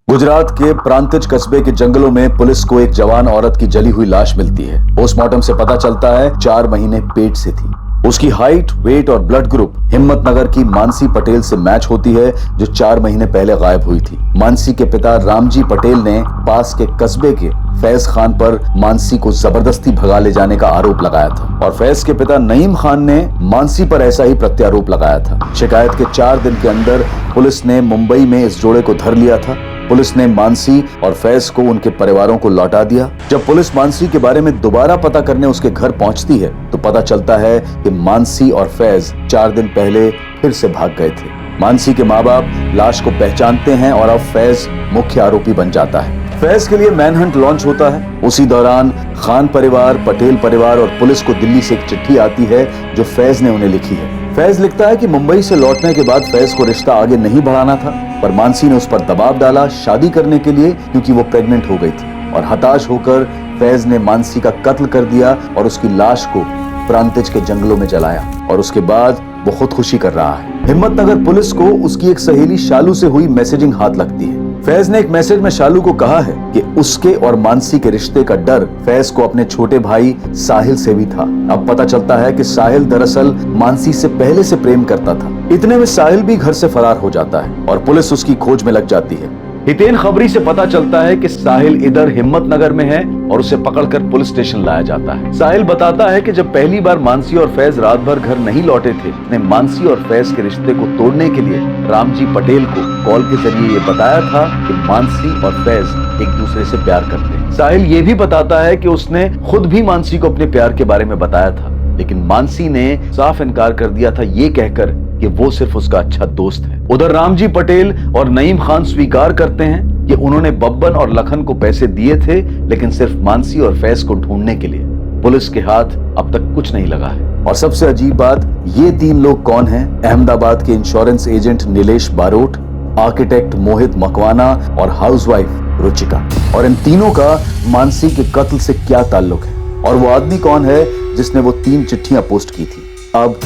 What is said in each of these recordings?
गुजरात के प्रांतिज कस्बे के जंगलों में पुलिस को एक जवान औरत की जली हुई लाश मिलती है। पोस्टमार्टम से पता चलता है 4 महीने पेट से थी। उसकी हाइट, वेट और ब्लड ग्रुप हिम्मतनगर की मानसी पटेल से मैच होती है, जो 4 महीने पहले गायब हुई थी। मानसी के पिता रामजी पटेल ने पास के कस्बे के फैज खान पर मानसी को जबरदस्ती भगा ले जाने का आरोप लगाया था और फैज के पिता नईम खान ने मानसी पर ऐसा ही प्रत्यारोप लगाया था। शिकायत के 4 दिन के अंदर पुलिस ने मुंबई में इस जोड़े को धर लिया था। पुलिस ने मानसी और फैज को उनके परिवारों को लौटा दिया। जब पुलिस मानसी के बारे में दोबारा पता करने उसके घर पहुंचती है तो पता चलता है कि मानसी और फैज 4 दिन पहले फिर से भाग गए थे। मानसी के माँ बाप लाश को पहचानते हैं और अब फैज मुख्य आरोपी बन जाता है। फैज के लिए मैनहंट लॉन्च होता है। उसी दौरान खान परिवार, पटेल परिवार और पुलिस को दिल्ली से एक चिट्ठी आती है जो फैज ने उन्हें लिखी है। फैज लिखता है कि मुंबई से लौटने के बाद फैज को रिश्ता आगे नहीं बढ़ाना था, पर मानसी ने उस पर दबाव डाला शादी करने के लिए, क्योंकि वो प्रेग्नेंट हो गई थी। और हताश होकर फैज ने मानसी का कत्ल कर दिया और उसकी लाश को प्रांतिज के जंगलों में जलाया और उसके बाद वो खुदकुशी कर रहा है। हिम्मतनगर पुलिस को उसकी एक सहेली शालू से हुई मैसेजिंग हाथ लगती है। फैज ने एक मैसेज में शालू को कहा है कि उसके और मानसी के रिश्ते का डर फैज को अपने छोटे भाई साहिल से भी था। अब पता चलता है कि साहिल दरअसल मानसी से पहले से प्रेम करता था। इतने में साहिल भी घर से फरार हो जाता है और पुलिस उसकी खोज में लग जाती है। हितेन खबरी से पता चलता है कि साहिल इधर हिम्मतनगर में है और उसे पकड़कर पुलिस स्टेशन लाया जाता है। साहिल बताता है कि जब पहली बार मानसी और फैज रात भर घर नहीं लौटे थे, उसने मानसी और फैज के रिश्ते को तोड़ने के लिए रामजी पटेल को कॉल के जरिए ये बताया था कि मानसी और फैज एक दूसरे से प्यार करते हैं। साहिल ये भी बताता है कि उसने खुद भी मानसी को अपने प्यार के बारे में बताया था, लेकिन मानसी ने साफ इनकार कर दिया था, ये कहकर कि वो सिर्फ उसका अच्छा दोस्त है। उधर रामजी पटेल और नईम खान स्वीकार करते हैं कि उन्होंने बब्बन और लखन को पैसे दिए थे, लेकिन सिर्फ मानसी और फैज को ढूंढने के लिए। पुलिस के हाथ अब तक कुछ नहीं लगा है। और सबसे अजीब बात, ये 3 लोग कौन हैं? अहमदाबाद के insurance agent Nilesh Barot, architect Mohit Makwana और हाउसवाइफ रुचिका। और इन तीनों का मानसी के कत्ल से क्या ताल्लुक है? और वो आदमी कौन है जिसने वो 3 चिट्ठियां पोस्ट की थी? अब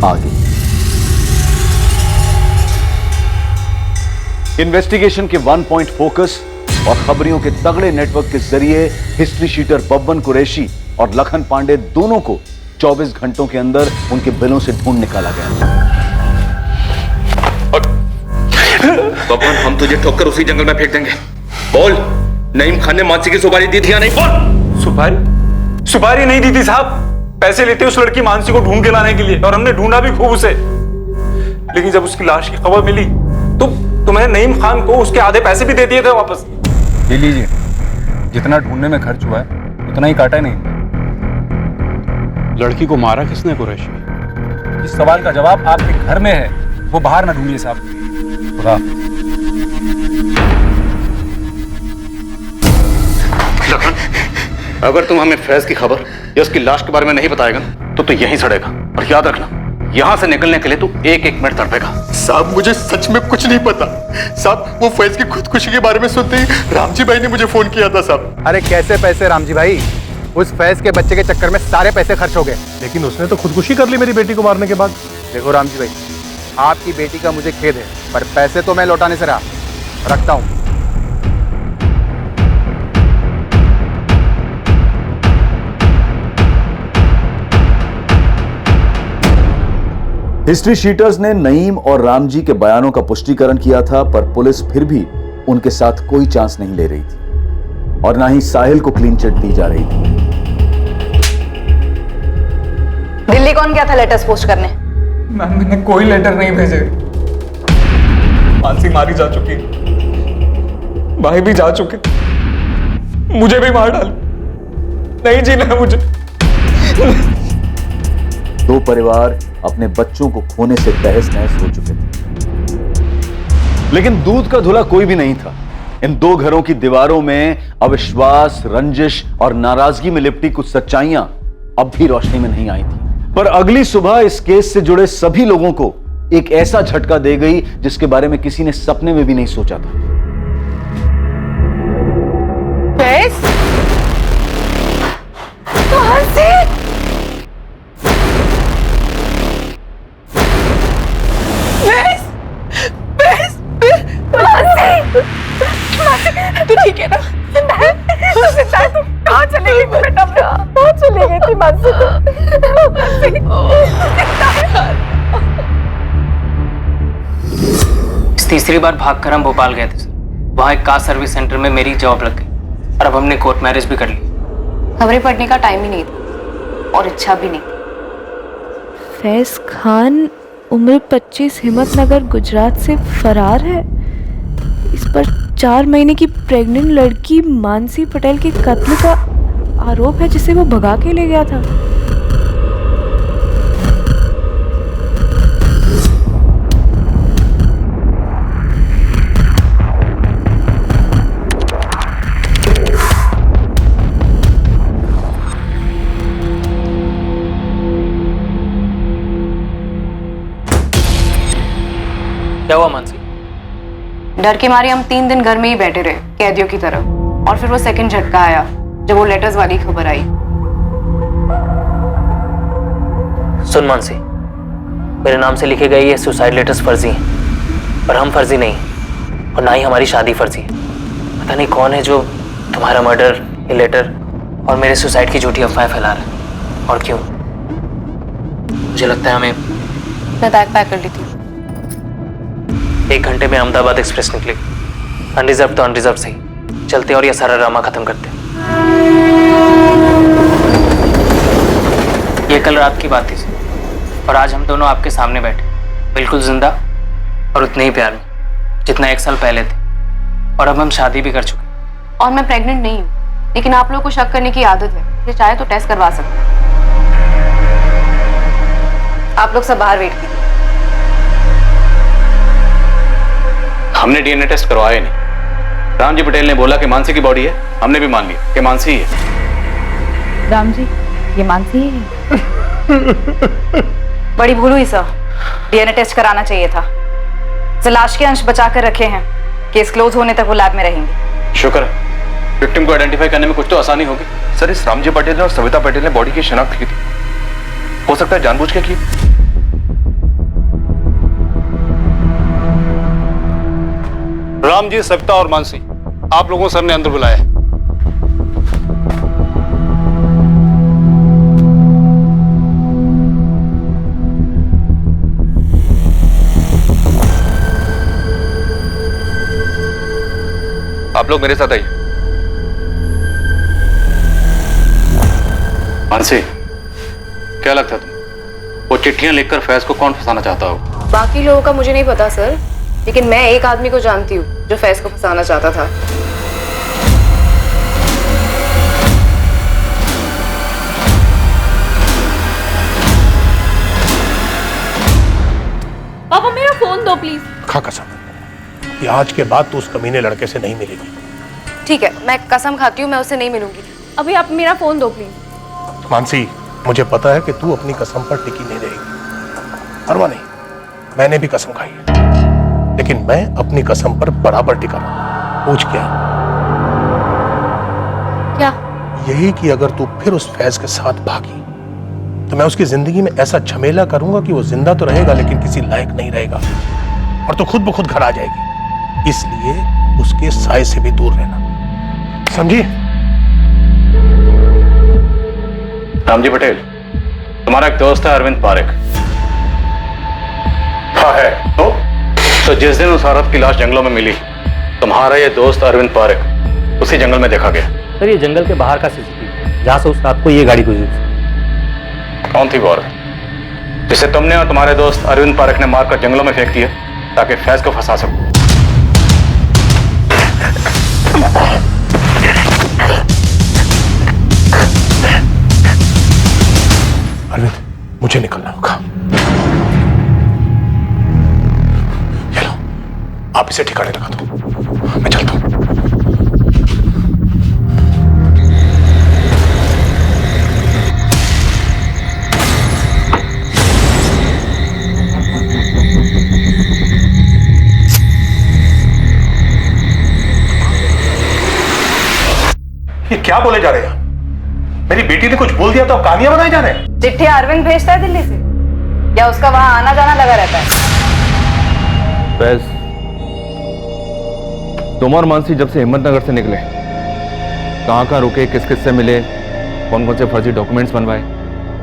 आगे इन्वेस्टिगेशन के 1 पॉइंट फोकस और खबरियों के तगड़े नेटवर्क के जरिए हिस्ट्री शीटर बब्बन कुरैशी और लखन पांडे दोनों को 24 घंटों के अंदर उनके बिलों से ढूंढ निकाला गया। बब्बन, हम तुझे ठोकर उसी जंगल में फेंक देंगे। बोल, नईम खान ने मानसी की सुपारी दी थी या नहीं? बोल। सुपारी नहीं दी थी साहब। पैसे लेते उस लड़की मानसी को ढूंढ के लाने के लिए, और हमने ढूंढा भी खूब उसे। लेकिन जब उसकी लाश की खबर मिली तो मैंने नईम खान को उसके आधे पैसे भी दे दिए थे वापस। ये लीजिए, जितना ढूंढने में खर्च हुआ है उतना ही काटा नहीं। लड़की को मारा किसने कुरैशी? इस सवाल का जवाब आपके घर में है, वो बाहर ना ढूंढिए साहब। खुदा। लखन, अगर तुम हमें फैज की खबर या उसकी लाश के बारे में नहीं बताएगा तो तू यहीं सड़ेगा। और याद रखना, यहां से निकलने के लिए तू एक मिनट तड़पेगा। साहब, मुझे सच में कुछ नहीं पता। साहब, वो फैज की खुदकुशी के बारे में सुनते ही रामजी भाई ने मुझे फोन किया था साहब। अरे कैसे पैसे रामजी भाई? उस फैज के बच्चे के चक्कर में सारे पैसे खर्च हो गए। लेकिन उसने तो खुदकुशी कर ली मेरी बेटी को मारने के बाद। देखो रामजी भाई, आपकी बेटी का मुझे खेद है, पर पैसे तो मैं लौटाने से रहा। रखता हूं। हिस्ट्री शीटर्स ने नईम और रामजी के बयानों का पुष्टिकरण किया था, पर पुलिस फिर भी उनके साथ कोई चांस नहीं ले रही थी और ना ही साहिल को क्लीन चिट दी जा रही थी। दिल्ली कौन गया था लेटर्स पोस्ट करने? मैम, मैंने कोई लेटर नहीं भेजे। मानसी मारी जा चुकी, भाई भी जा चुके, मुझे भी मार डाल। नहीं जीना है मुझे। 2 परिवार अपने बच्चों को खोने से तहस नहस हो चुके थे, लेकिन दूध का धुला कोई भी नहीं था। इन 2 घरों की दीवारों में अविश्वास, रंजिश और नाराजगी में लिपटी कुछ सच्चाइयां अब भी रोशनी में नहीं आई थी। पर अगली सुबह इस केस से जुड़े सभी लोगों को एक ऐसा झटका दे गई जिसके बारे में किसी ने सपने में भी नहीं सोचा था। मानसी तीसरी बार भागकर हम भोपाल गए थे सर। वहाँ एक कार सर्विस सेंटर में मेरी जॉब लग गई और अब हमने कोर्ट मैरिज भी कर ली। खबरें पढ़ने का टाइम ही नहीं था और इच्छा भी नहीं। फैज खान उम्र 25 हिम्मतनगर गुजरात से फरार है। इस पर 4 महीने की प्रेग्नेंट लड़की मानसी पटेल के कत्ल का आरोप है जिसे वो भगा के ले गया था। क्या हुआ मानसी? डर के मारे हम 3 दिन घर में ही बैठे रहे कैदियों की तरह, और फिर वो सेकंड झटका आया जब वो लेटर्स वाली खबर आई। सुन मानसी, मेरे नाम से लिखे गए ये सुसाइड लेटर्स फर्जी हैं और हम फर्जी नहीं, और ना ही हमारी शादी फर्जी है। पता नहीं कौन है जो तुम्हारा मर्डर, ये लेटर और मेरे सुसाइड की झूठी अफवाहें फैला रहा है और क्यों। मुझे लगता है हमें मैं बैग पैक कर ली थी। 1 घंटे में अहमदाबाद एक्सप्रेस निकली। अनरिजर्व तो अनरिजर्व सही, चलते और ये सारा ड्रामा खत्म करते। ये कल रात की बात थी सर, और आज हम दोनों आपके सामने बैठे, बिल्कुल जिंदा और उतने ही प्यार में जितना 1 साल पहले थे। और अब हम शादी भी कर चुके। और मैं प्रेग्नेंट नहीं हूँ, लेकिन आप लोगों को शक करने की आदत है, इसलिए चाहे तो टेस्ट करवा सकते हैं। आप लोग सब बाहर वेट कीजिए। हमने डीएनए टेस्ट करवाया नहीं। रामजी पटेल ने बोला कि मानसी की बॉडी है, हमने भी मान लिया कि मानसी ही है। राम जी, ये मानसी ही है। बड़ी भूल हुई सर, डीएनए टेस्ट कराना चाहिए था। सर, लाश के अंश बचा कर रखे हैं, केस क्लोज होने तक वो लैब में रहेंगे। शुक्र है, विक्टिम को आइडेंटिफाई करने में कुछ तो आसानी होगी। सर, इस रामजी पटेल ने और सविता पटेल ने बॉडी की शिनाख्त की थी। हो सकता है जानबूझ के की। रामजी, सविता और मानसी, आप लोगों को सर ने अंदर बुलाया है। आप लोग मेरे साथ आइए। मानसी, क्या लगता है तुम, वो चिट्ठियां लिखकर फैज को कौन फंसाना चाहता हो? बाकी लोगों का मुझे नहीं पता सर, लेकिन मैं एक आदमी को जानती हूँ जो फैज को फंसाना चाहता था। पापा, मेरा फोन दो प्लीज। खा कसम कि आज के बाद तो उस कमीने लड़के से नहीं मिलेगी। ठीक है, मैं कसम खाती हूँ मैं उससे नहीं मिलूंगी। अभी आप मेरा फोन दो प्लीज। मानसी, मुझे पता है कि तू अपनी कसम पर टिकी नहीं रहेगी। परवाह नहीं, मैंने भी कसम खाई है, लेकिन मैं अपनी कसम पर बराबर टिका रहा। पूछ क्या? क्या? यही कि अगर तू फिर उस फैज के साथ भागी तो मैं उसकी जिंदगी में ऐसा झमेला करूंगा कि वो जिंदा तो रहेगा लेकिन किसी लायक नहीं रहेगा, और तो खुद ब खुद घर आ जाएगी। इसलिए उसके साय से भी दूर रहना, समझी? रामजी पटेल, तुम्हारा एक दोस्त है अरविंद पारेख। हाँ है। तो जिस दिन उस औरत की लाश जंगलों में मिली, तुम्हारा ये दोस्त अरविंद पारेख उसी जंगल में देखा गया। सर, ये जंगल के बाहर का सीसीटीवी जहाँ से उस रात को ये गाड़ी गुजरी। कौन थी वो औरत जिसे तुमने और तुम्हारे दोस्त अरविंद पारेख ने मारकर जंगलों में फेंक दिया ताकि फैज को फंसा सको? अरविंद, मुझे निकलना होगा। ये लो, आप इसे ठिकाने लगा दो, मैं चलता हूं। ये क्या बोले जा रहे हैं? मेरी बेटी ने कुछ बोल दिया तो अब कहानियां बनाए जा रहे हैं? चिट्ठी अरविंद भेजता है दिल्ली से, या उसका वहां आना जाना लगा रहता है? फैज, तुम और मानसी जब से हिम्मतनगर से निकले, कहां कहां रुके, किस किस से मिले, कौन कौन से फर्जी डॉक्यूमेंट्स बनवाए,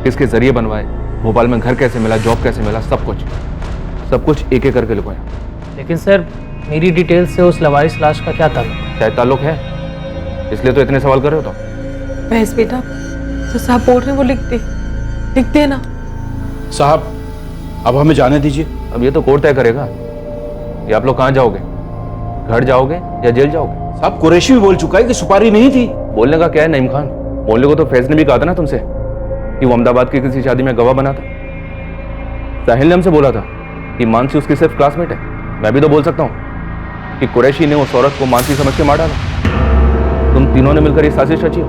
किसके जरिए बनवाए, भोपाल में घर कैसे मिला, जॉब कैसे मिला, सब कुछ एक एक करके लिखवाया। लेकिन सर मेरी डिटेल से उस लवारिस लाश का क्या ताल्लुक? शायद ताल्लुक है, इसलिए तो इतने सवाल कर रहे हो। तो बहस बेटा, जो साहब बोल रहे हैं वो लिख दे ना। साहब अब हमें जाने दीजिए। अब ये तो कोर्ट तय करेगा कि आप लोग कहाँ जाओगे, घर जाओगे या जेल जाओगे। साहब कुरैशी भी बोल चुका है कि सुपारी नहीं थी। बोलने का क्या है नईम खान, बोलने को तो फैज ने भी कहा था ना तुमसे कि वो अहमदाबाद की किसी शादी में गवाह बना था। साहिल ने हमसे बोला था कि मानसी उसकी सिर्फ क्लासमेट है। मैं भी तो बोल सकता हूँ कि कुरैशी ने उस औरत को मानसी समझ के मार डाला। तुम तीनों ने मिलकर ये साजिश रची हो।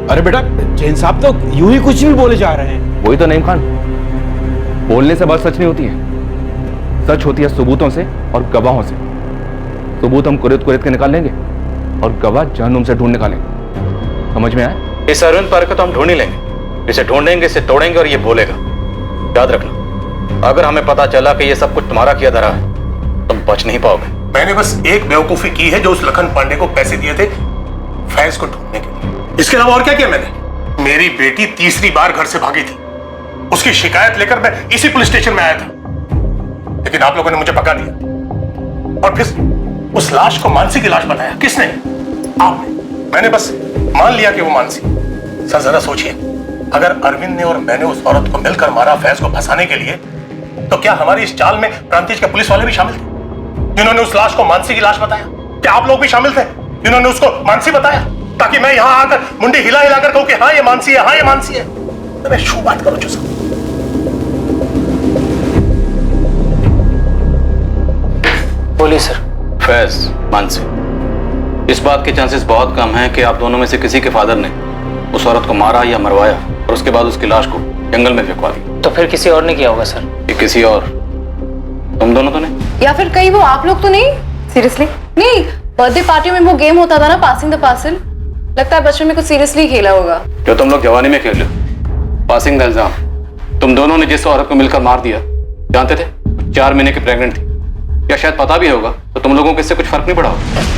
अरे बेटा जैन साहब तो यूं ही कुछ भी बोले जा रहे हैं। वही तो नईम खान, बोलने से बात सच नहीं होती है, सच होती है सबूतों से और गवाहों से। सबूत हम कुरेद के निकाल लेंगे और गवाह जहन्नुम से ढूंढ निकालेंगे। समझ में आया? इस अरविंद पार्क को तो हम ढूंढ ही लेंगे, इसे ढूंढेंगे, इसे तोड़ेंगे और ये बोलेगा। याद रखना, अगर हमें पता चला कि ये सब कुछ तुम्हारा किया धरा है, तुम बच नहीं पाओगे। मैंने बस एक बेवकूफी की है, जो उस लखन पांडे को पैसे दिए थे फैज को ढूंढने के लिए। इसके अलावा और क्या किया मैंने? मेरी बेटी तीसरी बार घर से भागी थी, उसकी शिकायत लेकर मैं इसी पुलिस स्टेशन में आया था, लेकिन आप लोगों ने मुझे पकड़ा दिया और फिर उस लाश को मानसी की लाश बताया। किसने? आपने। मैंने बस मान लिया कि वो मानसी। सर जरा सोचिए, अगर अरविंद ने और मैंने उस औरत को मिलकर मारा फैज को फंसाने के लिए, तो क्या हमारी इस चाल में प्रांतिज के पुलिस वाले भी शामिल थे जिन्होंने उस लाश को मानसी की लाश बताया? क्या आप लोग भी शामिल थे जिन्होंने उसको मानसी बताया, ताकि मैं यहां आकर मुंडी हिला हिलाकर कहूं कि हाँ ये मानसी है, हाँ ये मानसी है? तो मैं शू बात करूं चुसा। बोलिए सर। फैज, मानसी, इस बात के चांसेस बहुत कम हैं कि आप दोनों में से किसी के फादर ने उस औरत को मारा या मरवाया और उसके बाद उसकी लाश को जंगल में फेंकवा दी। तो फिर किसी और ने किया होगा सर। ये किसी और, तुम दोनों तो नहीं? या फिर कहीं वो आप लोग तो नहीं? सीरियसली? नहीं, बर्थडे पार्टी में वो गेम होता था ना, पासिंग द पार्सल, लगता है बचपन में कुछ सीरियसली खेला होगा। जो तुम लोग जवानी में खेल, पासिंग द इल्जाम। तुम दोनों ने जिस औरत को मिलकर मार दिया, जानते थे 4 महीने की प्रेग्नेंट थी, या शायद पता भी होगा, तो तुम लोगों को इससे कुछ फर्क नहीं पड़ा होगा।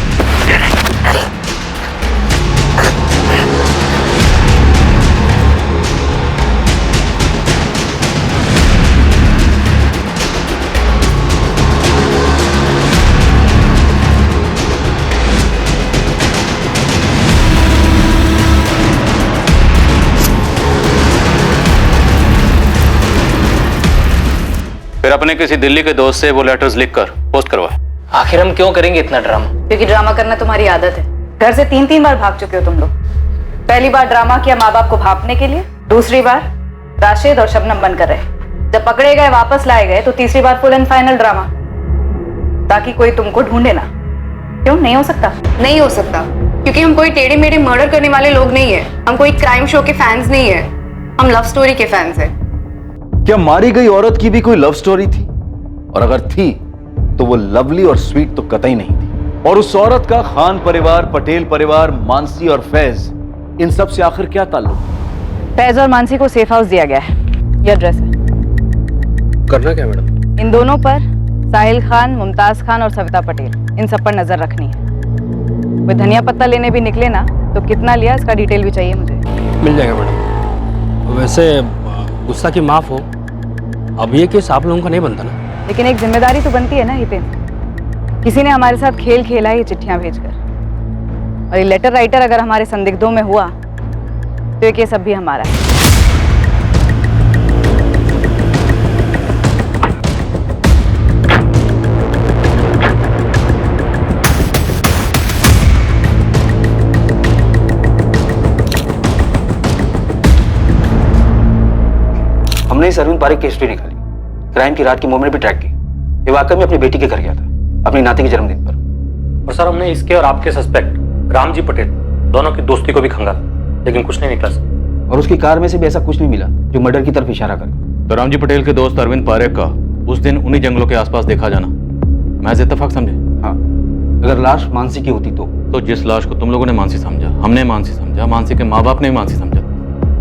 फिर अपने किसी दिल्ली के दोस्त से वो लेटर्स लिखकर पोस्ट करवाए। आखिर हम क्यों करेंगे इतना ड्रामा? क्योंकि ड्रामा करना तुम्हारी आदत है। घर से 3-3 बार भाग चुके हो तुम लोग। पहली बार ड्रामा किया माँ बाप को भापने के लिए, दूसरी बार राशिद और शबनम बनकर रहे, जब पकड़े गए वापस लाए गए तो तीसरी बार फुल एंड फाइनल ड्रामा, ताकि कोई तुमको ढूंढे ना। क्यों नहीं हो सकता? नहीं हो सकता, क्योंकि हम कोई टेढ़े मेढ़े मर्डर करने वाले लोग नहीं है, हम कोई क्राइम शो के फैंस नहीं है, हम लव स्टोरी के फैंस हैं। क्या मारी गई औरत की भी कोई लव स्टोरी थी? और अगर थी तो वो लवली और स्वीट तो कतई नहीं थी। और उस औरत का खान परिवार, पटेल परिवार, मानसी और फैज, इन सब से आखिर क्या ताल्लुक? फैज और मानसी को सेफ हाउस दिया गया है, ये एड्रेस है। करना क्या मैडम? इन दोनों पर साहिल खान, मुमताज खान और सविता पटेल, इन सब पर नजर रखनी है। कोई धनिया पत्ता लेने भी निकले ना तो कितना लिया इसका डिटेल भी चाहिए मुझे। मिल जाएगा मैडम। वैसे गुस्सा की माफ हो, अब ये केस आप लोगों का नहीं बनता ना। लेकिन एक जिम्मेदारी तो बनती है ना हितेन। किसी ने हमारे साथ खेल खेला है ये चिट्ठियां भेजकर, और ये लेटर राइटर अगर हमारे संदिग्धों में हुआ तो ये केस अब भी हमारा है। हमने इस अरविंद पारिक की हिस्ट्री निकाली, क्राइम की रात की मूवमेंट भी ट्रैक की। ये वाकई में अपनी बेटी के घर गया था, अपनी नाती के जन्मदिन पर। और सर हमने इसके और आपके सस्पेक्ट रामजी पटेल दोनों की दोस्ती को भी खंगाला, लेकिन कुछ नहीं निकला सर। और उसकी कार में से भी ऐसा कुछ नहीं मिला जो मर्डर की तरफ इशारा करे। तो रामजी पटेल के दोस्त अरविंद पारेख का उस दिन उन्हीं जंगलों के आसपास देखा जाना महज इत्तेफाक समझे? हाँ, अगर लाश मानसी की होती तो जिस लाश को तुम लोगों ने मानसी समझा, हमने मानसी समझा, मानसी के माँ बाप ने भी मानसी समझा,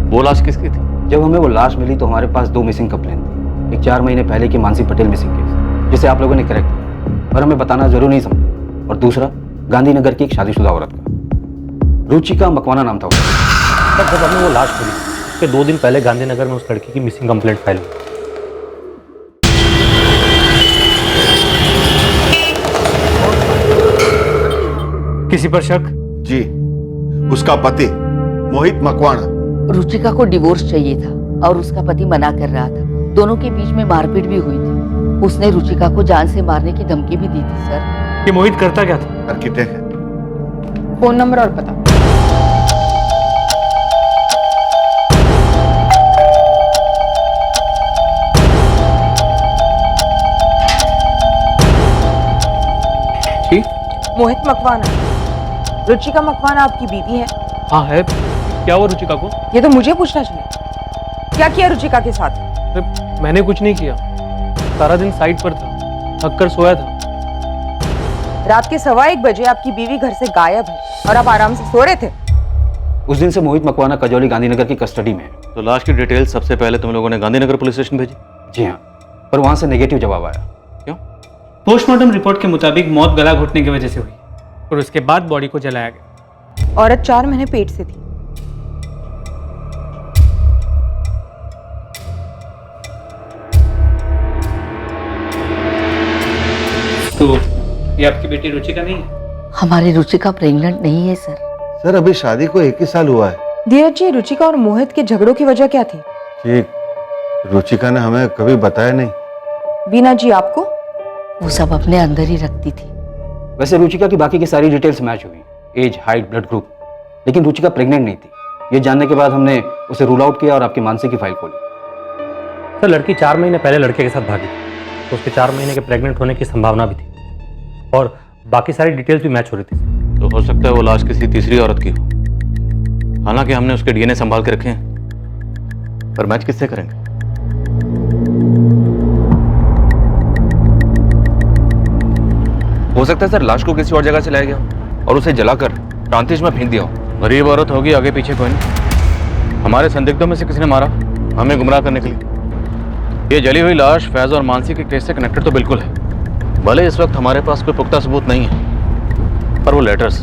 वो लाश किसकी थी? जब हमें वो लाश मिली तो हमारे पास 2 मिसिंग कंप्लेन थी। एक 4 महीने पहले की मानसी पटेल मिसिंग केस, जिसे आप लोगों ने करेक्ट किया और हमें बताना जरूर नहीं समझा। और दूसरा गांधीनगर की एक शादीशुदा औरत का, रुचिका मकवाना नाम था उसका। जब हमने वो लाश मिली उसके 2 दिन पहले गांधीनगर में उस लड़की की मिसिंग कंप्लेंट फाइल हुई। किसी पर शक? जी, उसका पति मोहित मकवाना। रुचिका को डिवोर्स चाहिए था और उसका पति मना कर रहा था। दोनों के बीच में मारपीट भी हुई थी। उसने रुचिका को जान से मारने की धमकी भी दी थी सर। ये मोहित करता क्या था? आर्किटेक्ट है। फोन नंबर और पता। मोहित मकवाना, रुचिका मकवाना आपकी बीवी है? हाँ है। क्या हुआ रुचिका को? ये तो मुझे पूछना चाहिए। क्या किया रुचिका के साथ? मैंने कुछ नहीं किया, सारा दिन साइट पर था, थक कर सोया था। रात के 1:15 बजे आपकी बीवी घर से गायब है और आप आराम से सो रहे थे। उस दिन से मोहित मकवाना कजौली गांधीनगर की कस्टडी में है। तो लाश की डिटेल सबसे पहले तुम लोगों ने गांधीनगर पुलिस स्टेशन भेजी? जी हाँ, पर वहां से नेगेटिव जवाब आया। क्यों? पोस्टमार्टम रिपोर्ट के मुताबिक मौत गला घुटने की वजह से हुई और उसके बाद बॉडी को जलाया गया। औरत 4 महीने पेट से थी। तो ये आपकी बेटी रुचिका नहीं है? हमारी रुचिका प्रेग्नेंट नहीं है सर। सर अभी शादी को 1 ही साल हुआ है। धीरज जी, रुचिका और मोहित के झगड़ों की वजह क्या थी? ठीक, रुचिका ने हमें कभी बताया नहीं। बीना जी आपको? वो सब अपने अंदर ही रखती थी। वैसे रुचिका की बाकी की सारी डिटेल्स मैच हुई, एज, हाइट, ब्लड ग्रुप, लेकिन रुचिका प्रेग्नेंट नहीं थी। ये जानने के बाद हमने उसे रूल आउट किया और आपकी मानसी की फाइल खोली। सर लड़की 4 महीने पहले लड़के के साथ भागी थी, तो उसके 4 महीने के प्रेग्नेंट होने की संभावना भी थी और बाकी सारी डिटेल्स भी मैच हो रही थी। तो हो सकता है वो लाश किसी तीसरी औरत की हो। हालांकि हमने उसके डीएनए संभाल के रखे हैं, पर मैच किससे करेंगे? हो सकता है सर लाश को किसी और जगह से लाया गया और उसे जलाकर प्रांतिश में फेंक दिया हो। गरीब औरत होगी, आगे पीछे कोई नहीं। हमारे संदिग्धों में से किसी ने मारा, हमें गुमराह करने के लिए। ये जली हुई लाश फैज और मानसी के केस से कनेक्टेड तो बिल्कुल है। भले इस वक्त हमारे पास कोई पुख्ता सबूत नहीं है, पर वो लेटर्स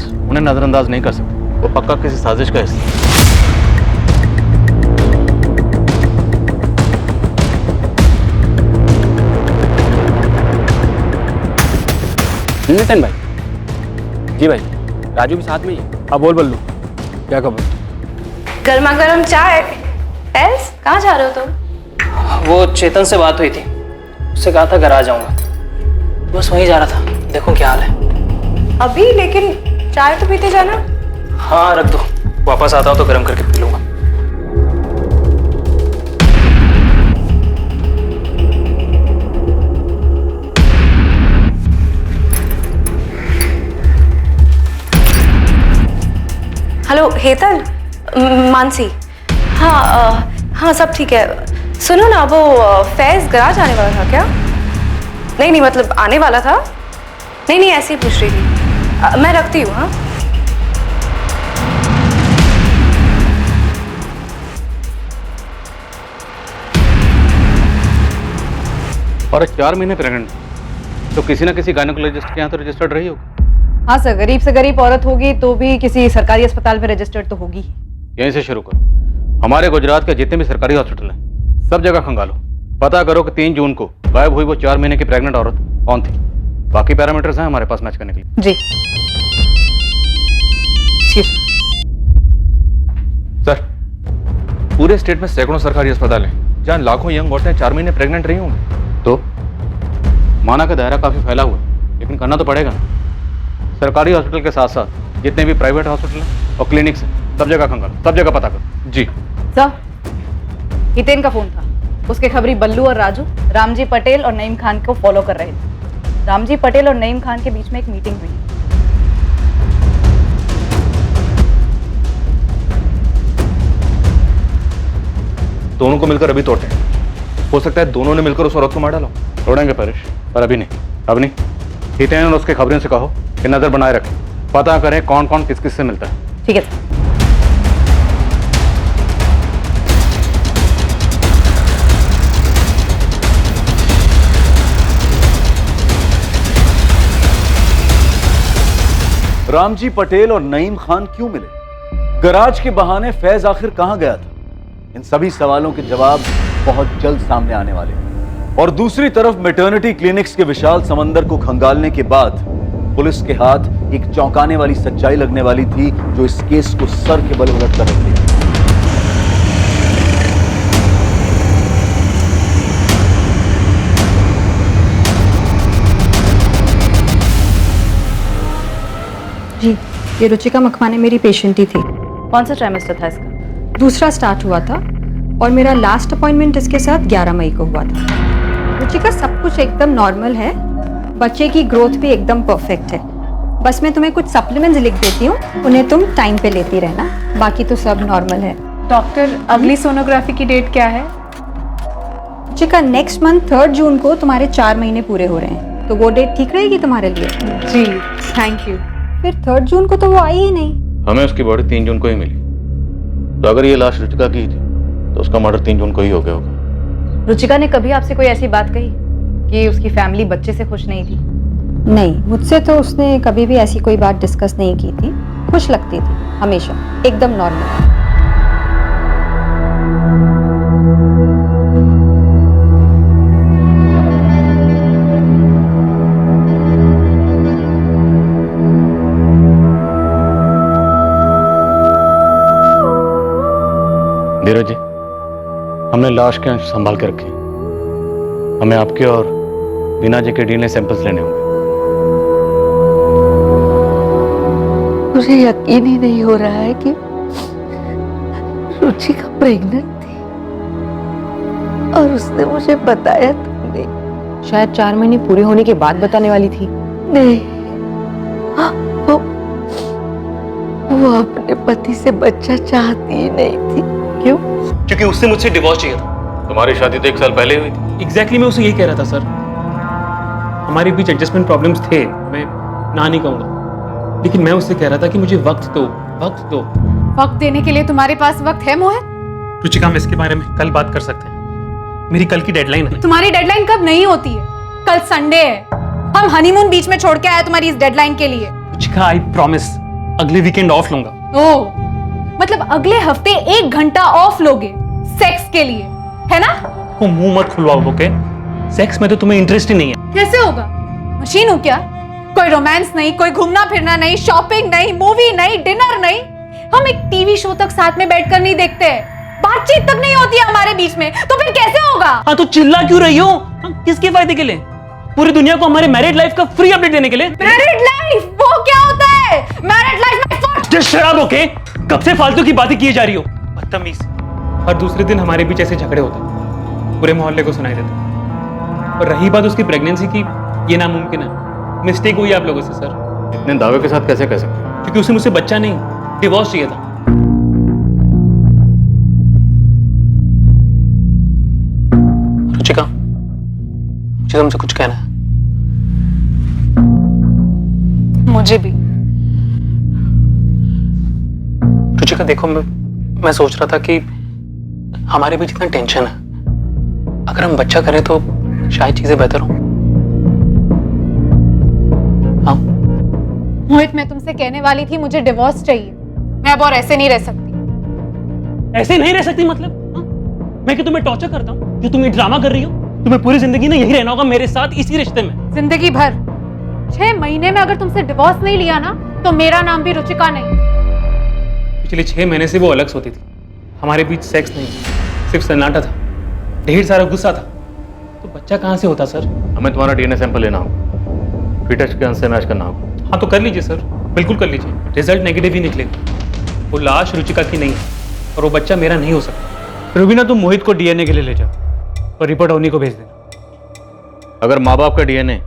उन्हें नजरअंदाज नहीं कर सकते। वो पक्का किसी साजिश का हिस्सा। नितिन भाई। जी भाई, राजू भी साथ में ही है। हाँ बोल बल्लू, क्या खबर? गर्मा गर्म चाय। फैज, कहाँ जा रहे हो तुम? वो चेतन से बात हुई थी, उससे कहा था घर आ जाऊंगा, बस वहीं जा रहा था। देखो क्या हाल है अभी, लेकिन चाय तो पीते जाना। हाँ रख दो, वापस आता हो तो गर्म करके पी लूंगा। हेलो हेतल, मानसी। हाँ हाँ सब ठीक है। सुनो ना, वो फैज गराज आने वाला था क्या? नहीं मतलब आने वाला था। नहीं ऐसे ही पूछ रही थी। मैं रखती हूँ। हाँ और 4 महीने प्रेग्नेंट, तो किसी ना किसी गायनेकोलॉजिस्ट के यहाँ तो रजिस्टर्ड रही होगी। हाँ सर, गरीब से गरीब औरत होगी तो भी किसी सरकारी अस्पताल में रजिस्टर्ड तो होगी। यहीं से शुरू करो। हमारे गुजरात के जितने भी सरकारी हॉस्पिटल हैं, सब जगह खंगालो, पता करो कि 3 जून को गायब हुई वो 4 महीने की प्रेग्नेंट औरत कौन थी। बाकी पैरामीटर्स हैं हमारे पास मैच करने के लिए। जी सर, पूरे स्टेट में सैकड़ों सरकारी अस्पताल हैं जहां लाखों यंग औरतें 4 महीने प्रेग्नेंट रही होंगी। तो माना का दायरा काफी फैला हुआ है, लेकिन करना तो पड़ेगा ना। सरकारी हॉस्पिटल के साथ साथ जितने भी प्राइवेट हॉस्पिटल हैं और क्लिनिक्स हैं, सब जगह खंगालो, सब जगह पता करो। जी सर, हितेन का फोन था। उसके खबरी बल्लू और राजू रामजी पटेल और नईम खान को फॉलो कर रहे थे। रामजी पटेल और नईम खान के बीच में एक मीटिंग हुई। दोनों को मिलकर अभी तोड़ते हैं। हो सकता है दोनों ने मिलकर उस औरत को मार डाला। तोड़ेंगे परेश, पर अभी नहीं। अब नहीं। हितेन और उसके खबरों से कहो कि नजर बनाए रखें, पता करें कौन कौन किस किस से मिलता है। ठीक है सर। रामजी पटेल और नईम खान क्यों मिले? गराज के बहाने फैज आखिर कहां गया था? इन सभी सवालों के जवाब बहुत जल्द सामने आने वाले हैं। और दूसरी तरफ मैटरनिटी क्लिनिक्स के विशाल समंदर को खंगालने के बाद पुलिस के हाथ एक चौंकाने वाली सच्चाई लगने वाली थी, जो इस केस को सर के बल उलट कर रख दिया। जी, ये रुचिका मखमाने मेरी पेशेंट ही थी। कौन सा ट्राइमेस्टर था इसका? दूसरा स्टार्ट हुआ था और मेरा लास्ट अपॉइंटमेंट इसके साथ 11 मई को हुआ था। रुचिका सब कुछ एकदम नॉर्मल है, बच्चे की ग्रोथ भी एकदम परफेक्ट है। बस मैं तुम्हें कुछ सप्लीमेंट्स लिख देती हूँ, उन्हें तुम टाइम पे लेती रहना, बाकी तो सब नॉर्मल है। डॉक्टर, अगली सोनोग्राफी की डेट क्या है? रुचिका, नेक्स्ट मंथ 3 जून को तुम्हारे 4 महीने पूरे हो रहे हैं, तो वो डेट ठीक रहेगी तुम्हारे लिए? जी, थैंक यू। फिर 3 जून को तो वो आई ही नहीं। हमें उसकी बॉडी 3 जून को ही मिली, तो अगर ये लाश रुचिका की थी तो उसका मर्डर 3 जून को ही हो गया होगा। रुचिका ने कभी आपसे कोई ऐसी बात कही कि उसकी फैमिली बच्चे से खुश नहीं थी? नहीं, मुझसे तो उसने कभी भी ऐसी कोई बात डिस्कस नहीं की थी। खुश लगती थी हमेशा, एकदम नॉर्मल। धीरज जी, हमने लाश के अंश संभाल के रखे। हमें आपके और वीना जी के डीएनए सैंपल्स लेने होंगे। मुझे यकीन ही नहीं हो रहा है कि रुचिका प्रेग्नेंट थी और उसने मुझे बताया तक नहीं। शायद 4 महीने पूरे होने के बाद बताने वाली थी। नहीं, वो अपने पति से बच्चा चाहती ही नहीं थी। क्यों? क्योंकि उससे मुझसे डिवोर्स चाहिए था। तुम्हारी शादी तो 1 साल पहले हुई थी। एग्जैक्टली मैं उसे यही कह रहा था सर। हमारे बीच एडजस्टमेंट प्रॉब्लम्स थे, मैं ना नहीं कहूँगा, लेकिन मैं उससे कह रहा था कि मुझे वक्त दो, वक्त दो। वक्त देने के लिए तुम्हारे पास वक्त है मोहित? रुचिका, हम इसके बारे में कल बात कर सकते हैं। मेरी कल की डेडलाइन है। तुम्हारी डेडलाइन कब नहीं होती है? कल संडे है, हम हनीमून बीच में छोड़ के आए तुम्हारी इस डेडलाइन के लिए। रुचिका, आई प्रॉमिस अगले वीकेंड ऑफ लूंगा। ओह, मतलब अगले हफ्ते 1 घंटा ऑफ लोगे सेक्स के लिए, है ना? को मुंह मत खुलवाओ, ओके? सेक्स में तो तुम्हें इंटरेस्ट ही नहीं है। कैसे होगा? मशीन हो क्या? कोई रोमांस नहीं, कोई घूमना फिरना नहीं, शॉपिंग नहीं, मूवी नहीं, डिनर नहीं। हम एक टीवी शो तक साथ में बैठकर नहीं देखते, बातचीत तक नहीं होती है हमारे बीच में, तो फिर कैसे होगा? हाँ, तो चिल्ला क्यों रही हो? किसके फायदे के लिए? पूरी दुनिया को हमारे मैरिड लाइफ का फ्री अपडेट देने के लिए। मैरिड लाइफ वो क्या होता है? मैरिड लाइफ में first. Just shut up, okay? कब से फालतू की बातें किए जा रही हो? बदतमीज। हर दूसरे दिन हमारे बीच ऐसे झगड़े होते, पूरे मोहल्ले को सुनाई देते। और रही बात उसकी प्रेगनेंसी की, ये नामुमकिन है। मिस्टेक हुई आप लोगों से सर। इतने दावे के साथ कैसे कह सकते? क्योंकि उसे मुझसे बच्चा नहीं, डिवोर्स चाहिए था। रुचिका, मुझे तुमसे कुछ कहना है। मुझे भी। रुचिका, देखो, मैं सोच रहा था कि हमारे बीच इतना टेंशन है, अगर हम बच्चा करें तो शायद चीजें बेहतर हो। हाँ मोहित, मैं तुमसे कहने वाली थी मुझे डिवोर्स चाहिए। मैं अब और ऐसे नहीं रह सकती। ऐसे नहीं रह सकती मतलब? हाँ? मैं कि तुम्हें टॉर्चर करता हूँ जो तुम ये ड्रामा कर रही हो? तुम्हें पूरी जिंदगी ना यही रहना होगा मेरे साथ, इसी रिश्ते में। जिंदगी भर? 6 महीने में अगर तुमसे डिवोर्स नहीं लिया ना, तो मेरा नाम भी रुचिका नहीं। पिछले 6 महीने से वो अलग सोती थी। हमारे बीच सेक्स नहीं, सिर्फ सन्नाटा था, ढेर सारा गुस्सा था। तो बच्चा कहाँ से होता सर? हमें तुम्हारा डीएनए सैंपल लेना होगा, फिटस के अंश से मैच करना होगा। हाँ, तो कर लीजिए सर, बिल्कुल कर लीजिए। रिजल्ट नेगेटिव ही निकलेगा। वो लाश रुचिका की नहीं है और वो बच्चा मेरा नहीं हो सकता। रुबीना, तुम मोहित को डीएनए के लिए ले जाओ और रिपोर्ट अवनी को भेज देना। अगर माँ बाप का डीएनए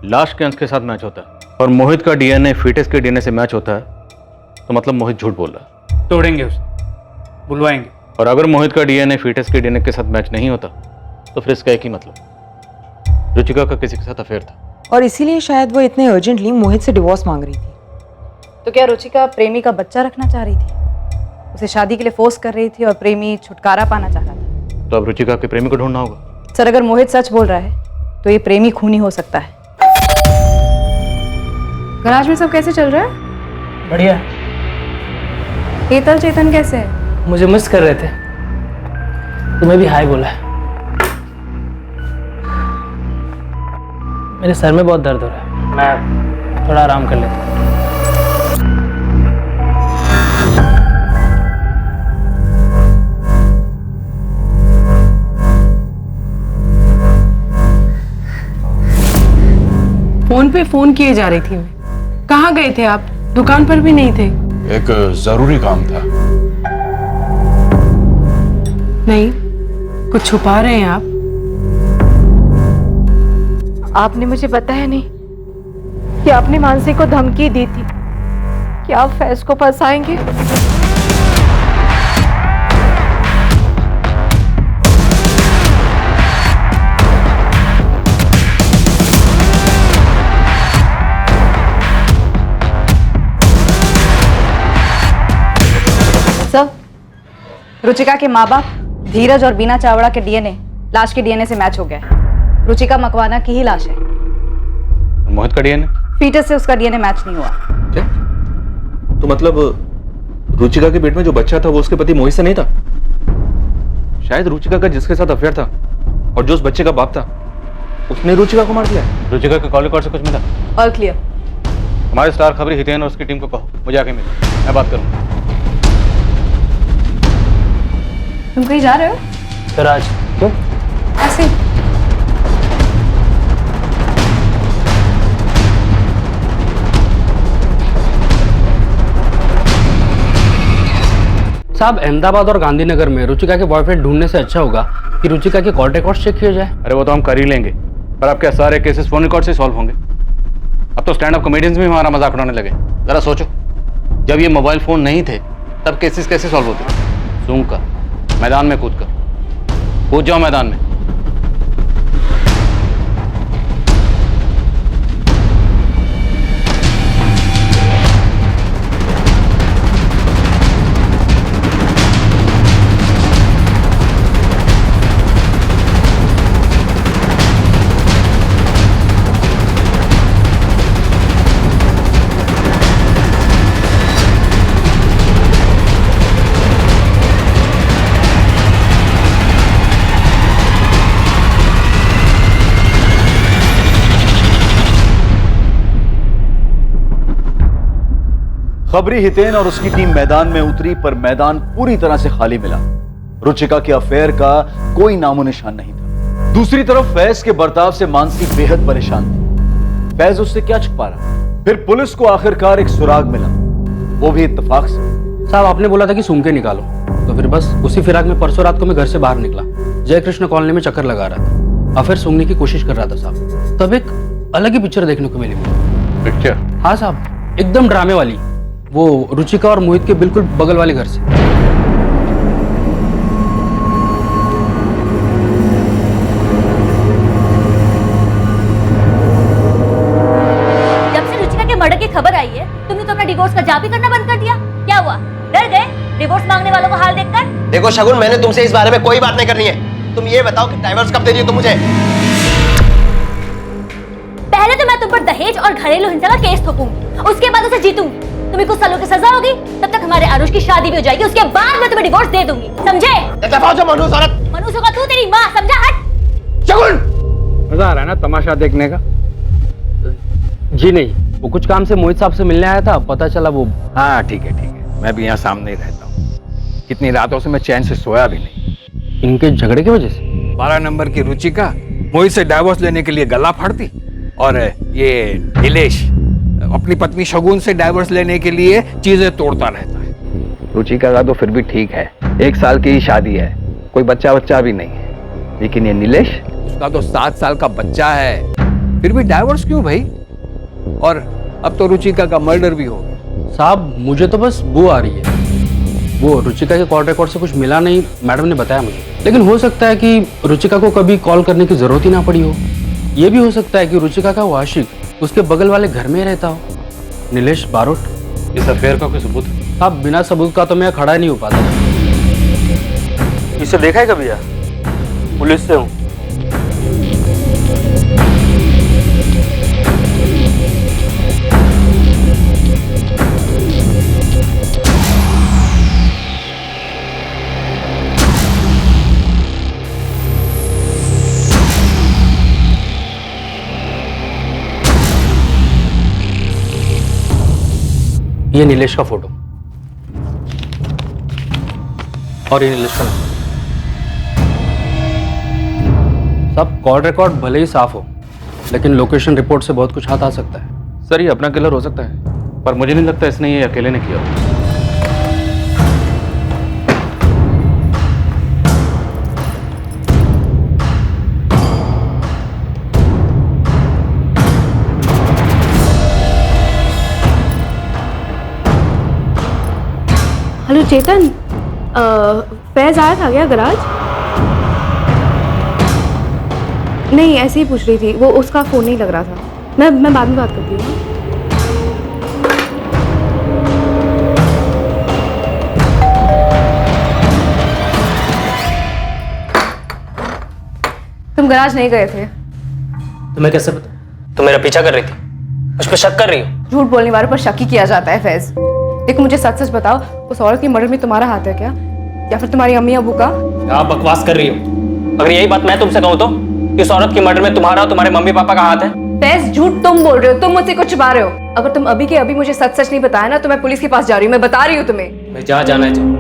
लाश के अंश के साथ मैच होता है और मोहित का डीएनए फीटस के डीएनए से मैच होता है, तो मतलब मोहित झूठ बोल रहा है। तोड़ेंगे उसे, बुलवाएंगे। और अगर मोहित का डीएनए फीटस के डीएनए के साथ मैच नहीं होता, तो फिर इसका एक ही मतलब, रुचिका का किसी के साथ अफेयर था। और इसीलिए शायद वो इतने अर्जेंटली मोहित से डिवोर्स मांग रही थी। तो क्या रुचिका प्रेमी का बच्चा रखना चाह रही थी? उसे शादी के लिए फोर्स कर रही थी और प्रेमी छुटकारा पाना चाह रहा था। तो अब रुचिका के प्रेमी को ढूंढना होगा। सर, अगर मोहित सच बोल रहा है तो ये प्रेमी खूनी हो सकता है। गराज में सब कैसे चल रहा है? बढ़िया। हेतल चेतन कैसे है? मुझे मिस कर रहे थे, तुम्हें भी हाय बोला है। मेरे सर में बहुत दर्द हो रहा है, मैं थोड़ा आराम कर लेता हूँ। फोन पे फोन किए जा रही थी मैं। कहाँ गए थे आप? दुकान पर भी नहीं थे। एक जरूरी काम था। नहीं, कुछ छुपा रहे हैं आप? आपने मुझे बताया नहीं कि आपने मानसी को धमकी दी थी कि आप फैज को फंसाएंगे। सर, रुचिका के माँ बाप धीरज और बीना चावड़ा के डीएनए लाश के डीएनए से मैच हो गया है। रुचिका मकवाना की ही लाश है। मोहित का डीएनए? फीटस से उसका डीएनए मैच नहीं हुआ। क्या? तो मतलब रुचिका के पेट में जो बच्चा था वो उसके पति मोहित से नहीं था? शायद रुचिका का जिसके साथ अफेयर था और जो उस बच्चे का बाप था उसने रुचिका को मार दिया। रुचिका के कॉल रिकॉर्ड से कुछ मिला? All clear. हमारे स्टार खबरी हितेन और उसकी टीम को कहो मुझे आके मिलो, मैं बात करूंगा। तुम कहीं जा रहे हो? सर आज क्यों? ऐसे। साहब, अहमदाबाद और गांधीनगर में रुचिका के बॉयफ्रेंड ढूंढने से अच्छा होगा कि रुचिका के कॉल रिकॉर्ड चेक किया जाए। अरे वो तो हम कर ही लेंगे, पर आपके सारे केसेस फोन रिकॉर्ड से सॉल्व होंगे। अब तो स्टैंड अप कॉमेडियंस भी हमारा मजाक उड़ाने लगे। जरा सोचो, जब ये मोबाइल फोन नहीं थे तब केसेस कैसे सॉल्व होते? सूंघ कर, मैदान में कूद जाओ मैदान में। खबरी हितेन और उसकी टीम मैदान में उतरी, पर मैदान पूरी तरह से खाली मिला। रुचिका के अफेयर का कोई नामो निशान नहीं था। दूसरी तरफ फैज के बर्ताव से मानसी बेहद परेशान थी। फैज उससे क्या छुपा रहा? फिर पुलिस को आखिरकार एक सुराग मिला, वो भी इत्तेफाक से। साहब, आपने बोला था कि सूंघ के निकालो, तो फिर बस उसी फिराक में परसों रात को मैं घर से बाहर निकला। जय कृष्ण कॉलोनी में चक्कर लगा रहा था, अफेयर सूंघने की कोशिश कर रहा था साहब। तब एक अलग ही पिक्चर देखने को मिली मुझे। पिक्चर? हाँ साहब, एकदम ड्रामे वाली, वो रुचिका और मोहित के बिल्कुल बगल वाले घर से। जब से रुचिका के मर्डर की खबर आई है, तुमने तो अपना डिवोर्स का जाप ही करना बंद कर दिया। क्या हुआ? डर गए डिवोर्स मांगने वालों का हाल देखकर? देखो शगुन, मैंने तुमसे इस बारे में कोई बात नहीं करनी है। तुम ये बताओ कि डाइवोर्स कब दे रही हो तुम मुझे? पहले तो मैं तुम पर दहेज और घरेलू हिंसा का केस ठोकूंगी, उसके बाद उसे जीतूंगी। तुम्हें कुछ सालों की सजा होगी, तब तक हमारे आरुष की शादी भी हो जाएगी। उसके बाद मैं तुम्हें डिवोर्स दे दूंगी, समझे? मनुष्य औरत। मनुष्य का तू, तेरी माँ, समझा? हट। शगुन, मजा आ रहा है ना तमाशा देखने का? जी नहीं, वो कुछ काम से मोहित साहब से मिलने आया था, पता चला वो। हाँ ठीक है, मैं भी यहाँ सामने ही रहता हूँ। कितनी रातों से मैं चैन से सोया भी नहीं। इनके झगड़े की वजह से? 12 नंबर की रुचिका मोहित से डाइवोर्स लेने के लिए गला फाड़ती, और ये नीलेश अपनी पत्नी शगुन से डाइवोर्स लेने के लिए चीजें तोड़ता रहता है। रुचिका का तो फिर भी ठीक है, 1 साल की ही शादी है, कोई बच्चा भी नहीं है। लेकिन ये नीलेश, उसका तो 7 साल का बच्चा है, फिर भी डाइवोर्स क्यों भाई? और अब तो रुचिका का मर्डर भी हो गया। साहब, मुझे तो बस बू आ रही है। वो रुचिका के कॉल रिकॉर्ड से कुछ मिला नहीं, मैडम ने बताया मुझे। लेकिन हो सकता है कि रुचिका को कभी कॉल करने की जरूरत ही ना पड़ी हो। ये भी हो सकता है कि रुचिका का वो आशिक उसके बगल वाले घर में रहता हो, नीलेश बारोट। इस अफेयर का कोई सबूत? अब बिना सबूत का तो मैं खड़ा ही नहीं हो पाता। इसे देखा है कभी यार? पुलिस से हूँ। ये नीलेश का फोटो और ये नीलेश का नंबर। सब कॉल रिकॉर्ड भले ही साफ हो, लेकिन लोकेशन रिपोर्ट से बहुत कुछ हाथ आ सकता है। सर ये अपना किलर हो सकता है, पर मुझे नहीं लगता इसने ये अकेले ने किया। हेलो चेतन, फैज आया था क्या गराज? नहीं, ऐसे ही पूछ रही थी, वो उसका फ़ोन नहीं लग रहा था। मैं बाद में बात करती हूँ। तुम गराज नहीं गए थे? तुम्हें कैसे पता? तुम मेरा पीछा कर रही थी, मुझ पर शक कर रही हो? झूठ बोलने वालों पर शक ही किया जाता है फैज। देखो मुझे सच सच बताओ, उस औरत की मर्डर में तुम्हारा हाथ है क्या, या फिर तुम्हारी अम्मी अबू का? क्या बकवास कर रही हो? अगर यही बात मैं तुमसे कहूँ तो कि उस औरत की मर्डर में तुम्हारा और तुम्हारे मम्मी पापा का हाथ है? फैज झूठ तुम बोल रहे हो, तुम मुझसे कुछ छुपा रहे हो। अगर तुम अभी के अभी मुझे सच सच नहीं बताया ना तो मैं पुलिस के पास जा रही हूँ, मैं बता रही हूँ तुम्हें। मैं जहाँ जाना है जाओ।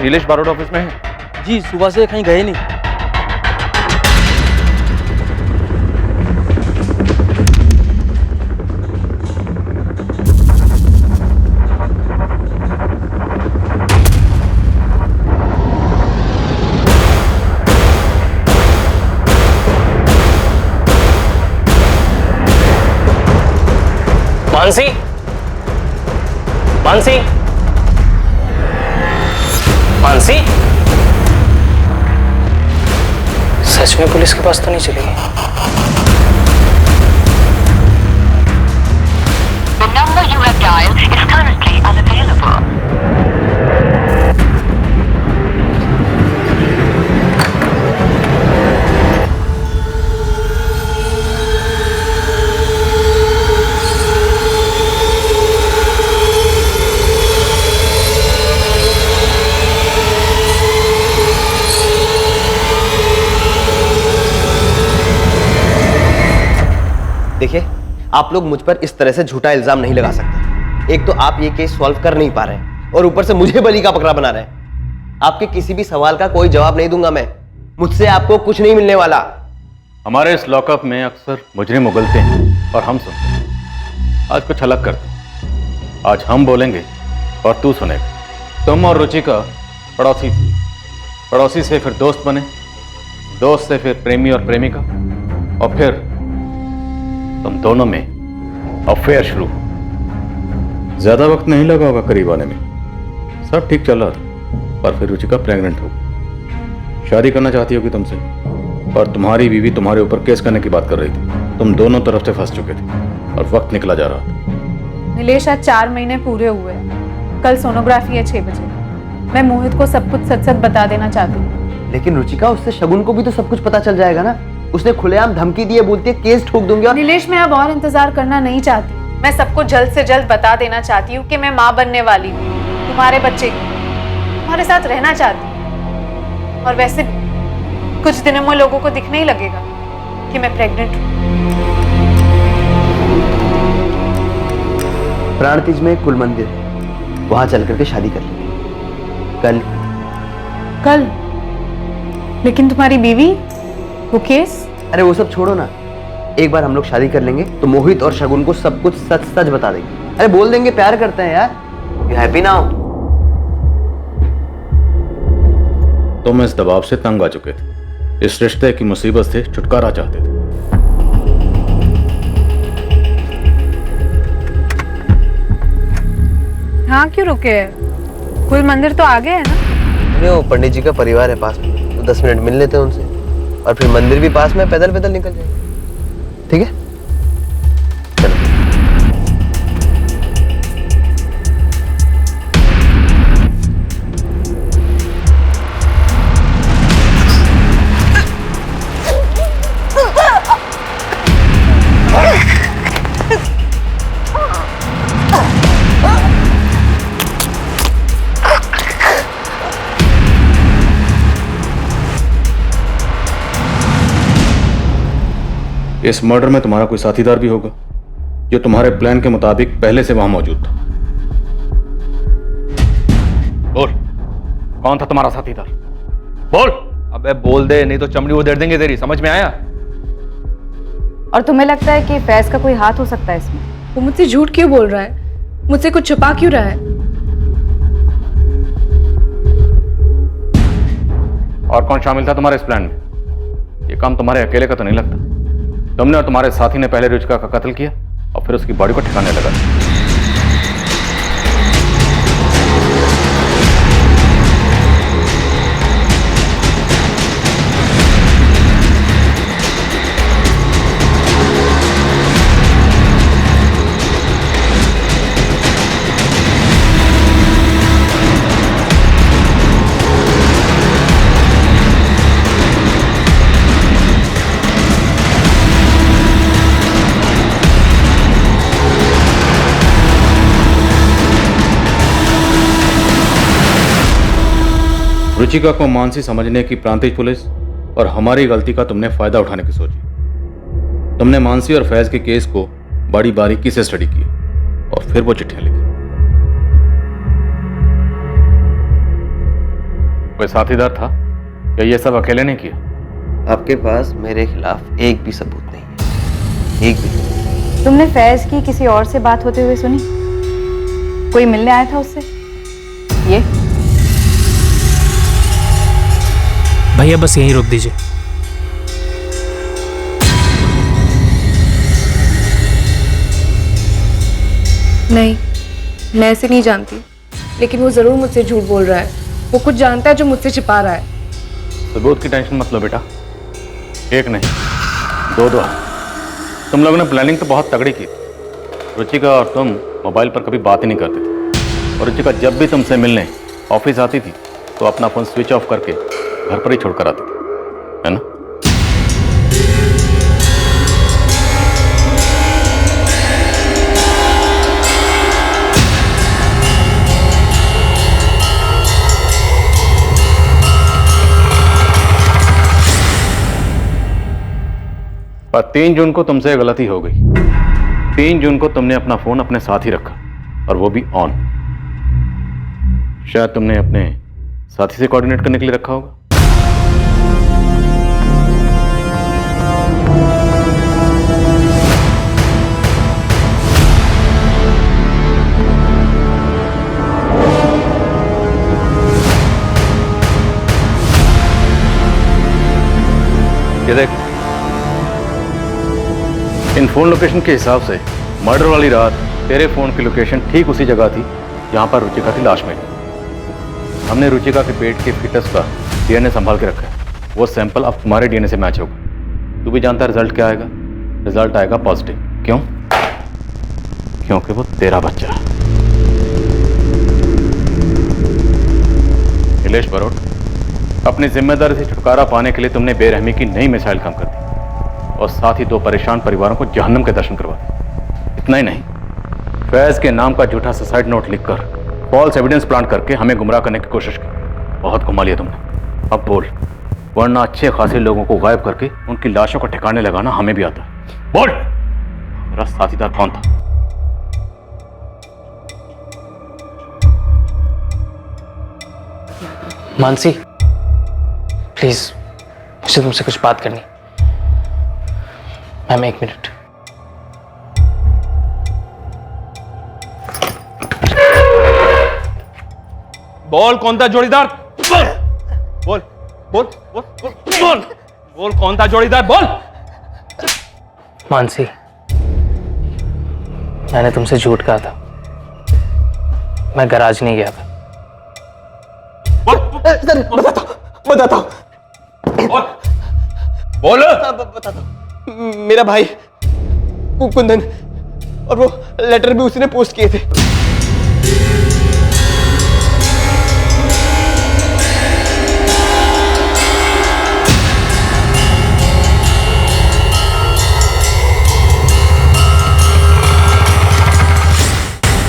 नीलेश बारोट ऑफिस में है? जी, सुबह से कहीं गए नहीं। मानसी, मानसी, मानसी, सच में पुलिस के पास तो नहीं चली गई? The number you have dialed is currently unavailable. देखिए, आप लोग मुझ पर इस तरह से झूठा इल्जाम नहीं लगा सकते। एक तो आप ये केस सॉल्व कर नहीं पा रहे हैं और ऊपर से मुझे बली का बकरा बना रहे हैं। आपके किसी भी सवाल का कोई जवाब नहीं दूंगा मैं। मुझसे आपको कुछ नहीं मिलने वाला। हमारे इस लॉकअप में अक्सर मुजरिम उगलते हैं और हम सुनते हैं। आज कुछ अलग करते हैं। आज हम बोलेंगे और तू सुनेगा। तुम और रुचिका पड़ोसी थी, पड़ोसी से फिर दोस्त बने, दोस्त से फिर प्रेमी और प्रेमिका, और फिर तुम दोनों में अफेयर शुरू। ज्यादा वक्त नहीं लगा होगा करीब आने में। सब ठीक चल रहा था, पर फिर रुचिका प्रेग्नेंट हो गई। शादी करना चाहती होगी तुमसे, पर तुम्हारी बीवी तुम्हारे ऊपर केस करने की बात कर रही थी। तुम दोनों तरफ से फंस चुके थे और वक्त निकला जा रहा था। नीलेश, आज 4 महीने पूरे हुए हैं। कल सोनोग्राफी है 6 बजे। मैं मोहित को सब कुछ सच सच बता देना चाहती हूँ। लेकिन रुचिका, उससे शगुन को भी तो सब कुछ पता चल जाएगा ना। उसने खुलेआम धमकी दी है, बोलती है केस ठोक दूंगी। और नीलेश, मैं अब और इंतजार करना नहीं चाहती। मैं सबको जल्द से जल्द बता देना चाहती हूँ कि मैं माँ बनने वाली हूँ, तुम्हारे बच्चे की, तुम्हारे साथ रहना चाहती हूँ। और वैसे भी कुछ दिनों में लोगों को दिखने ही लगेगा कि मैं प्रेग्नेंट हूँ। प्राण तीज में कुल मंदिर, वहां चल करके शादी कर लेंगे। कल? लेकिन तुम्हारी बीवी, वो केस? अरे वो सब छोड़ो ना। एक बार हम लोग शादी कर लेंगे तो मोहित और शगुन को सब कुछ सच सच बता देंगे। अरे बोल देंगे प्यार करते हैं यार। You happy now? तुम इस दबाव से तंग आ चुके थे, इस रिश्ते की मुसीबत से छुटकारा चाहते थे। हाँ, क्यों रुके? कुल मंदिर तो आगे है ना? अरे वो पंडित जी का परिवार है पास में, तो 10 मिनट मिल लेते हैं उनसे, और फिर मंदिर भी पास में, पैदल पैदल निकल जाएंगे। ठीक है? इस मर्डर में तुम्हारा कोई साथीदार भी होगा जो तुम्हारे प्लान के मुताबिक पहले से वहां मौजूद था। बोल, कौन था तुम्हारा साथीदार? बोल। अबे बोल दे, नहीं तो चमड़ी उधेड़ देंगे तेरी। समझ में आया? और तुम्हें लगता है कि फैज का कोई हाथ हो सकता है इसमें? वो मुझसे झूठ क्यों बोल रहा है? मुझसे कुछ छुपा क्यों रहा है? और कौन शामिल था तुम्हारे इस प्लान में? ये काम तुम्हारे अकेले का तो नहीं लगता। तुमने और तुम्हारे साथी ने पहले रुचिका का कत्ल किया और फिर उसकी बॉडी को ठिकाने लगा। रुचिका को मानसी समझने की प्रांतिज पुलिस और हमारी गलती का तुमने फायदा उठाने की सोची। तुमने मानसी और फैज के केस को बड़ी बारीकी से स्टडी किया और फिर वो चिट्ठियां लिखी। कोई साथीदार था या ये सब अकेले ने किया? आपके पास मेरे खिलाफ एक भी सबूत नहीं है, एक भी। तुमने फैज की किसी और से बात होते हुए सुनी? कोई मिलने आया था उससे? ये भैया बस यहीं रोक दीजिए। नहीं, मैं ऐसे नहीं जानती, लेकिन वो जरूर मुझसे झूठ बोल रहा है। वो कुछ जानता है जो मुझसे छिपा रहा है। सबूत की टेंशन मत लो बेटा, एक नहीं दो दो। तुम लोगों ने प्लानिंग तो बहुत तगड़ी की। रुचिका और तुम मोबाइल पर कभी बात ही नहीं करते थे और रुचिका जब भी तुमसे मिलने ऑफिस आती थी तो अपना फोन स्विच ऑफ करके घर पर ही छोड़कर आती थी, है ना? पर 3 जून को तुमसे गलती हो गई। 3 जून को तुमने अपना फोन अपने साथ ही रखा और वो भी ऑन। शायद तुमने अपने साथी से कोऑर्डिनेट करने के लिए रखा होगा। ये देख, इन फोन लोकेशन के हिसाब से मर्डर वाली रात तेरे फोन की लोकेशन ठीक उसी जगह थी जहां पर रुचिका की लाश मिली। हमने रुचिका के पेट के फीटस का डीएनए संभाल के रखा है। वो सैंपल अब तुम्हारे डीएनए से मैच होगा। तू भी जानता है रिजल्ट क्या आएगा? रिजल्ट आएगा पॉजिटिव। क्यों? क्योंकि वो तेरा बच्चा है। नीलेश बरोट, अपनी जिम्मेदारी से छुटकारा पाने के लिए तुमने बेरहमी की नई मिसाइल काम कर दी और साथ ही 2 परेशान परिवारों को जहन्नम के दर्शन करवा दिए। इतना ही नहीं, फैज के नाम का झूठा सुसाइड नोट लिखकर फॉल्स एविडेंस प्लांट करके हमें गुमराह करने की कोशिश की। बहुत घुमा लिया तुमने। अब बोल, वरना अच्छे खासे लोगों को गायब करके उनकी लाशों को ठिकाने लगाना हमें भी आता है। बोल, मेरा साथीदार कौन था? मानसी, प्लीज मुझे तुमसे कुछ बात करनी। Ma'am 1 minute. बोल, कौन था जोड़ीदार? बोल बोल बोल बोल बोल बोल बोल, कौन था जोड़ीदार? बोल। मानसी, मैंने तुमसे झूठ कहा था। मैं गैराज नहीं गया था। बताता हूँ। बोल। बताता हूँ। मेरा भाई कुंदन, और वो लेटर भी उसने पोस्ट किए थे।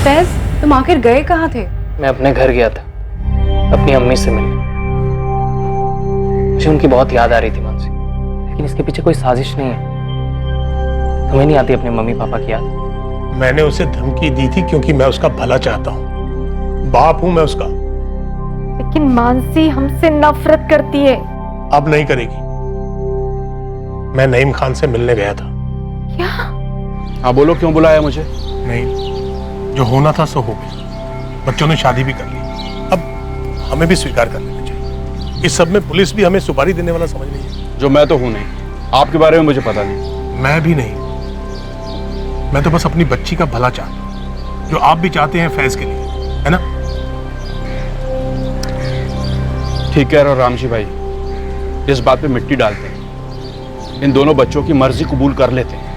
फैज, तुम आखिर गए कहाँ थे? मैं अपने घर गया था अपनी अम्मी से मिलने। मुझे उनकी बहुत याद आ रही थी मानसी, लेकिन इसके पीछे कोई साजिश नहीं है। तुम्हें नहीं आती अपने मम्मी पापा की याद? मैंने उसे धमकी दी थी क्योंकि मैं उसका भला चाहता हूँ, बाप हूं मैं उसका। लेकिन मानसी हमसे नफरत करती है। अब नहीं करेगी। मैं नईम खान से मिलने गया था। क्या? हाँ बोलो, क्यों बुलाया मुझे? नहीं, जो होना था सो हो गया। बच्चों ने शादी भी कर ली, अब हमें भी स्वीकार कर लेना चाहिए। इस सब में पुलिस भी हमें सुपारी देने वाला समझ नहीं है। जो मैं तो हूं नहीं, आपके बारे में मुझे पता नहीं। मैं भी नहीं, मैं तो बस अपनी बच्ची का भला चाहता हूं, जो आप भी चाहते हैं फैज के लिए, है ना? ठीक कह रहे हो रामजी भाई, इस बात पे मिट्टी डालते हैं। इन दोनों बच्चों की मर्जी कबूल कर लेते हैं।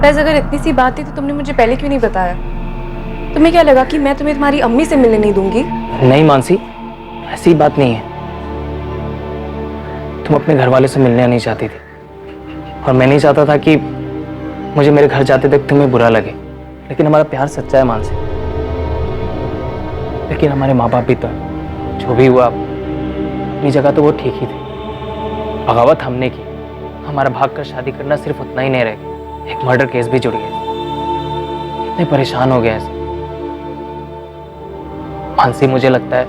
फैज, अगर इतनी सी बात थी तो तुमने मुझे पहले क्यों नहीं बताया? तुम्हें क्या लगा कि मैं तुम्हें तुम्हारी अम्मी से मिलने नहीं दूंगी? नहीं मानसी, ऐसी बात नहीं है। तुम अपने घर वाले से मिलने नहीं चाहती थी, और मैं नहीं चाहता था कि मुझे मेरे घर जाते तक तुम्हें बुरा लगे। लेकिन हमारा प्यार सच्चा है मानसी। लेकिन हमारे माँ बाप भी तो, जो भी हुआ अपनी जगह तो वो ठीक ही थे। बगावत हमने की, हमारा भाग कर शादी करना सिर्फ उतना ही नहीं रह गया, एक मर्डर केस भी जुड़ गया। इतने परेशान हो गए ऐसे। मानसी, मुझे लगता है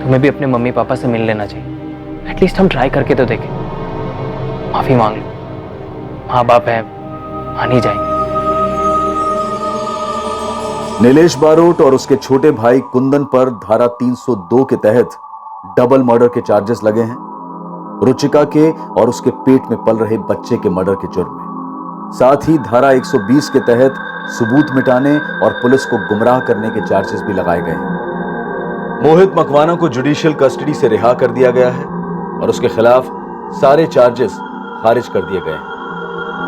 तुम्हें भी अपने मम्मी पापा से मिल लेना चाहिए। एटलीस्ट हम ट्राई करके तो देखें। माफी मांग लो, माँ बाप है, मान ही जाएंगे। नीलेश बारोट और उसके छोटे भाई कुंदन पर धारा 302 के तहत डबल मर्डर के चार्जेस लगे हैं, रुचिका के और उसके पेट में पल रहे बच्चे के मर्डर के जुर्म में। साथ ही धारा 120 के तहत सबूत मिटाने और पुलिस को गुमराह करने के चार्जेस भी लगाए गए हैं। मोहित मकवाना को जुडिशियल कस्टडी से रिहा कर दिया गया है और उसके खिलाफ सारे चार्जेस खारिज कर दिए गए हैं।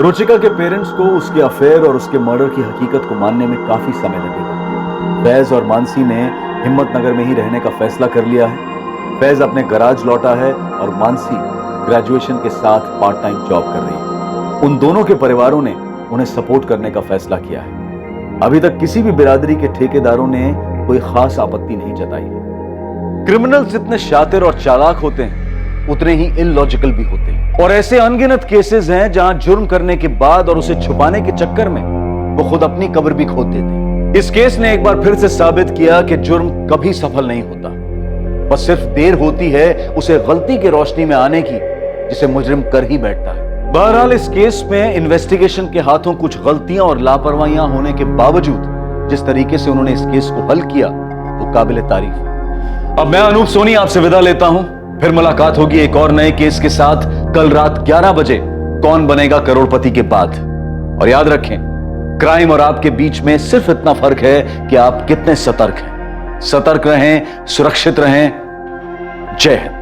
रुचिका के पेरेंट्स को उसके अफेयर और उसके मर्डर की हकीकत को मानने में काफी समय लगेगा। फैज और मानसी ने हिम्मतनगर में ही रहने का फैसला कर लिया है। फैज अपने गराज लौटा है और मानसी ग्रेजुएशन के साथ पार्ट टाइम जॉब कर रही है। उन दोनों के परिवारों ने उन्हें सपोर्ट करने का फैसला किया है। अभी तक किसी भी बिरादरी के ठेकेदारों ने कोई खास आपत्ति नहीं जताई है। क्रिमिनल्स जितने शातिर और चालाक होते हैं उतने ही इलॉजिकल भी होते हैं, और ऐसे अनगिनत केसेस हैं जहां जुर्म करने के बाद और उसे छुपाने के चक्कर में वो खुद अपनी कब्र भी खोद देते हैं। इस केस ने एक बार फिर से साबित किया कि जुर्म कभी सफल नहीं होता, बस सिर्फ देर होती है उसे गलती की रोशनी में आने की, जिसे मुजरिम कर ही बैठता है। बहरहाल इस केस में इन्वेस्टिगेशन के हाथों कुछ गलतियां और लापरवाहियां होने के बावजूद जिस तरीके से उन्होंने इस केस को हल किया वो काबिले तारीफ है। अब मैं अनूप सोनी आपसे विदा लेता हूं। फिर मुलाकात होगी एक और नए केस के साथ कल रात 11 बजे कौन बनेगा करोड़पति के बाद। और याद रखें, क्राइम और आपके बीच में सिर्फ इतना फर्क है कि आप कितने सतर्क हैं। सतर्क रहें, सुरक्षित रहें। जय हिंद।